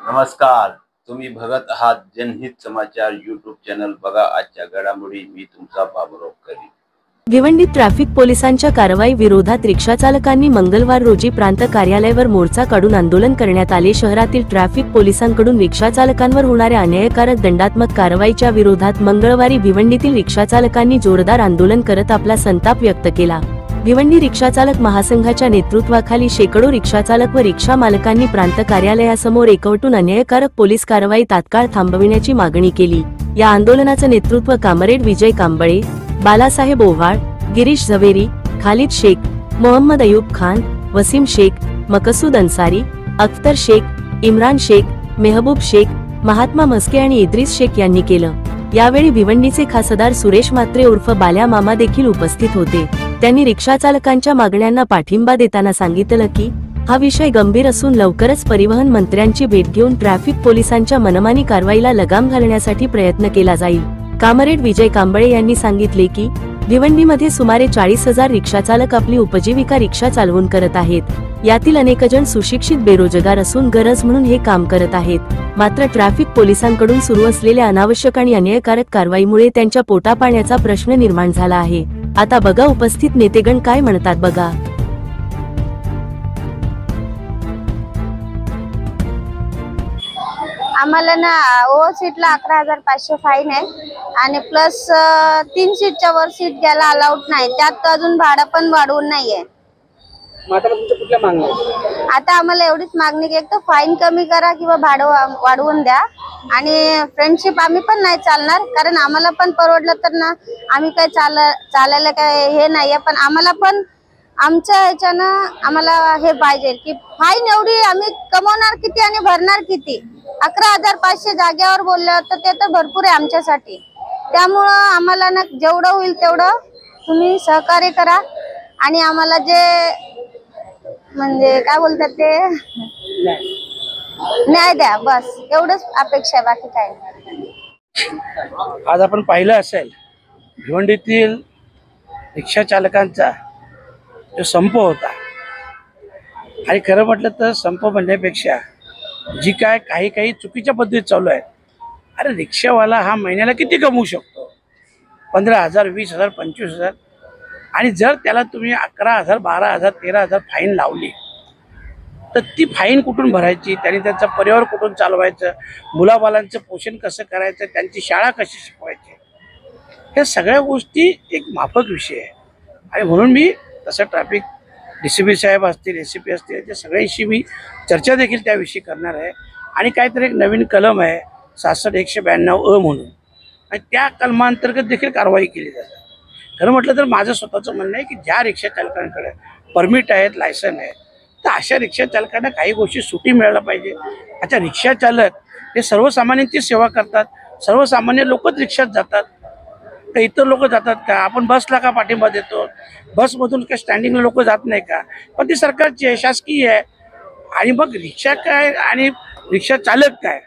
नमस्कार, तुम्ही बघत आहात जनहित समाचार यूट्यूब चॅनल। बघा आजच्या घडामोडी, मी तुमचा बाबुराव करी। भिवंडीत ट्रॅफिक पोलिसांच्या कारवाई विरोधात रिक्षाचालकांनी मंगळवार रोजी प्रांत कार्यालयावर मोर्चा काढून आंदोलन करण्यात आले। शहरातील ट्रॅफिक पोलिसांकडून रिक्षाचालकांवर होणाऱ्या अन्यायकारक दंडात्मक कारवाईच्या विरोधात मंगळवारी भिवंडीतील रिक्षाचालकांनी जोरदार आंदोलन करत आपला संताप व्यक्त केला। भिवंडी रिक्षाचालक महासंघाच्या नेतृत्वाखाली शेकडो रिक्षाचालक व रिक्षा मालकांनी प्रांत कार्यालयासमोर एकवटून अन्यायकारक पोलीस कारवाई तात्काळ थांबविण्याची मागणी केली। या आंदोलनाचं नेतृत्व कामरेड विजय कांबळे, बालासाहेब ओव्हाळ, गिरीश झवेरी, खालिद शेख, मोहम्मद अयूब खान, वसीम शेख, मकसूद अन्सारी, अख्तर शेख, इम्रान शेख, मेहबूब शेख, महात्मा मस्के आणि इद्रिस शेख यांनी केलं। यावेळी भिवंडीचे खासदार सुरेश म्हात्रे उर्फ बाल्या मामा देखील उपस्थित होते। त्यांनी रिक्षाचालकांच्या मागण्यांना पाठिंबा देताना सांगितलं की हा विषय गंभीर असून लवकरच परिवहन मंत्र्यांची भेट घेऊन ट्रॅफिक पोलिसांच्या मनमानी कारवाईला लगाम घालण्यासाठी प्रयत्न केला जाईल। कामरेड विजय कांबळे यांनी सांगितले की भिवंडीमध्ये सुमारे 40,000 रिक्षाचालक आपली उपजीविका रिक्षा चालवून करत आहेत। यातील अनेक जण सुशिक्षित बेरोजगार असून गरज म्हणून हे काम करत आहेत। मात्र ट्रॅफिक पोलिसांकडून सुरू असलेल्या अनावश्यक आणि अन्यायकारक कारवाईमुळे त्यांच्या पोटापाण्याचा प्रश्न निर्माण झाला आहे। आता बघा उपस्थित नेतेगण काय म्हणतात बघा। आम्हाला ना ओ सीटला 11,500 फाईन आहे आणि प्लस 3 सीटच्या वर सीट घ्यायला अलाउड नाही। त्यात अजून भाडं पण वाढवून नाहीये। आता आम्हाला एवढीच मागणी की एक तर फाईन कमी करा किंवा भाडं वाढवून द्या आणि फ्रेंडशिप आम्ही पण नाही चालणार, कारण आम्हाला पण परवडलं तर ना आम्ही काय चालायला काय हे नाहीये, पण आम्हाला पण आमच्या ह्याच्यानं आम्हाला हे पाहिजे की फाईन एवढी आम्ही कमवणार किती आणि भरणार किती। 11,500 जागेवर बोललं तर ते तर भरपूर आहे आमच्यासाठी। त्यामुळं आम्हाला ना जेवढं होईल तेवढं तुम्ही सहकार्य करा आणि आम्हाला जे म्हणजे काय बोलतात ते न्याय द्या, बस एवढंच अपेक्षा आहे, बाकी काय नाही। आज आपण पाहिलं असेल भिवंडीतील रिक्षा चालकांचा जो संप होता आणि खरं म्हटलं तर संप म्हणण्यापेक्षा जी काय काही चुकीच्या पद्धतीत चालू आहे। अरे रिक्षावाला हा महिन्याला किती कमवू शकतो? 15,000, 20,000, 25,000 आणि जर त्याला तुम्ही 11,000, 12,000, 13,000 फाईन लावली तर ती फाईन कुठून भरायची? त्यांनी त्यांचा परिवार कुठून चालवायचं? मुलाबालांचं पोषण कसं करायचं? त्यांची शाळा कशी शिकवायची? ह्या सगळ्या गोष्टी एक माफक विषय आहे आणि म्हणून मी तसं ट्रॅफिक DCP साहेब असतील, ACP असतील, त्या सगळ्यांशी मी चर्चा देखील त्याविषयी करणार आहे आणि काहीतरी एक नवीन कलम आहे 66-192 म्हणून, आणि त्या कलमांतर्गत देखील कारवाई केली जाते। खरं म्हटलं तर माझं स्वतःचं म्हणणं आहे की ज्या रिक्षा चालकांकडे परमिट आहेत, लायसन आहे, तर अशा रिक्षा चालकांना काही गोष्टी सुटी मिळायला पाहिजे। अच्छा, रिक्षा चालक हे सर्वसामान्यांची सेवा करतात, सर्वसामान्य लोकच रिक्षात जातात तर इतर लोक जातात का? आपण बसला का पाठिंबा देतो? बसमधून काय स्टँडिंगला लोक जात नाही का? पण ती सरकारची आहे, शासकीय आहे। आणि मग रिक्षा काय आणि रिक्षा चालक काय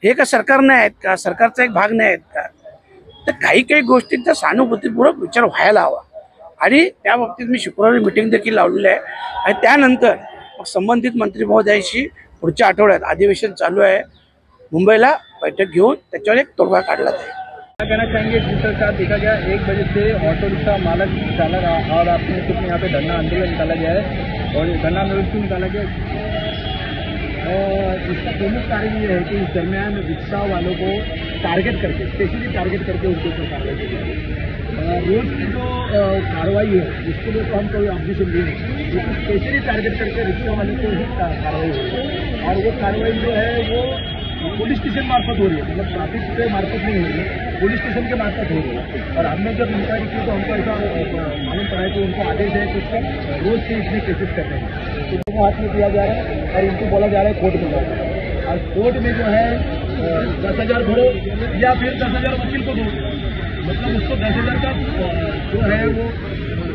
हे का सरकार नाही आहेत का? सरकारचा एक भाग नाही आहेत का? तर काही गोष्टींचा सहानुभूतीपूर्वक विचार व्हायला हवा आणि त्या बाबतीत मी शुक्रवारी मीटिंग देखील लावलेली आहे आणि त्यानंतर मग संबंधित मंत्री महोदयांशी पुढच्या आठवड्यात अधिवेशन चालू आहे, मुंबईला बैठक घेऊन त्याच्यावर एक तोडगा काढला जाईल। क्या कहना चाहेंगे? जिस प्रकार देखा गया 1 बजे से ऑटो रिक्शा मालक चालक और आपने कुछ यहाँ पे धरना आंदोलन निकाला गया है और धरना आंदोलन क्यों निकाला गया? इसका प्रमुख कारण ये है कि इस दरमियान रिक्शा वालों को टारगेट करके, स्पेशली टारगेट करके उनके ऊपर कार्रवाई की जाए। रोज की जो कार्रवाई है इसके लिए तो हम कोई ऑब्जेक्शन नहीं है, लेकिन स्पेशली टारगेट करके रिक्शा वालों को ही कार्रवाई हो रही है और वो कार्रवाई जो है वो पुलिस स्टेशन मार्फत हो रही है, मतलब ट्रैफिक के मार्फत नहीं हो रही है, पुलिस स्टेशन के मार्फत हो रही है। और हमने जब इंक्वायरी की तो हमको ऐसा मालूम पड़ा है कि उनको आदेश है कि उसको रोज से इसमें केसेस कर रहे हैं, तो उनको हाथ में दिया जा रहा है और उनको बोला जा रहा है कोर्ट में जाओ और कोर्ट में जो है 10,000 भरो या फिर 10,000 वकील को दो, मतलब उसको 10,000 का जो है वो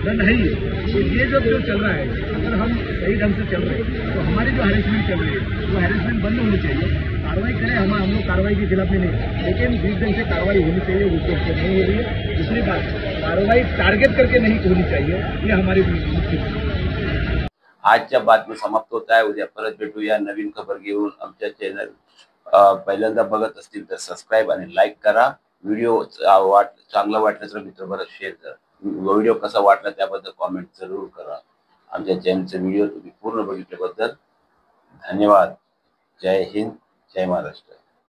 दंड है ही। तो ये जब जो चल रहा है, अगर हम सही ढंग से चल रहे हैं तो हमारी जो हैरेसमेंट चल रही है वो हैरेसमेंट बंद होनी चाहिए। कार्रवाई करें, हम लोग कार्रवाई के खिलाफ में नहीं, लेकिन जिस ढंग से कार्रवाई होनी चाहिए वो तो नहीं हो रही है। दूसरी बात, कार्रवाई टारगेट करके नहीं होनी चाहिए, ये हमारी मुख्य आजच्या बातमी समाप्त होत आहे. उद्या परत भेटूया नवीन खबर घेऊन. आमच्या चॅनल पहिल्यांदा बघत असतील तर सबस्क्राईब आणि लाईक करा. व्हिडिओ चांगला वाटला तर मित्रांबरोबर शेअर करा. व्हिडिओ कसा वाटला त्याबद्दल कॉमेंट जरूर करा. आमच्या चॅनलचे व्हिडिओ तुम्ही पूर्ण बघितल्याबद्दल धन्यवाद. जय हिंद, जय महाराष्ट्र.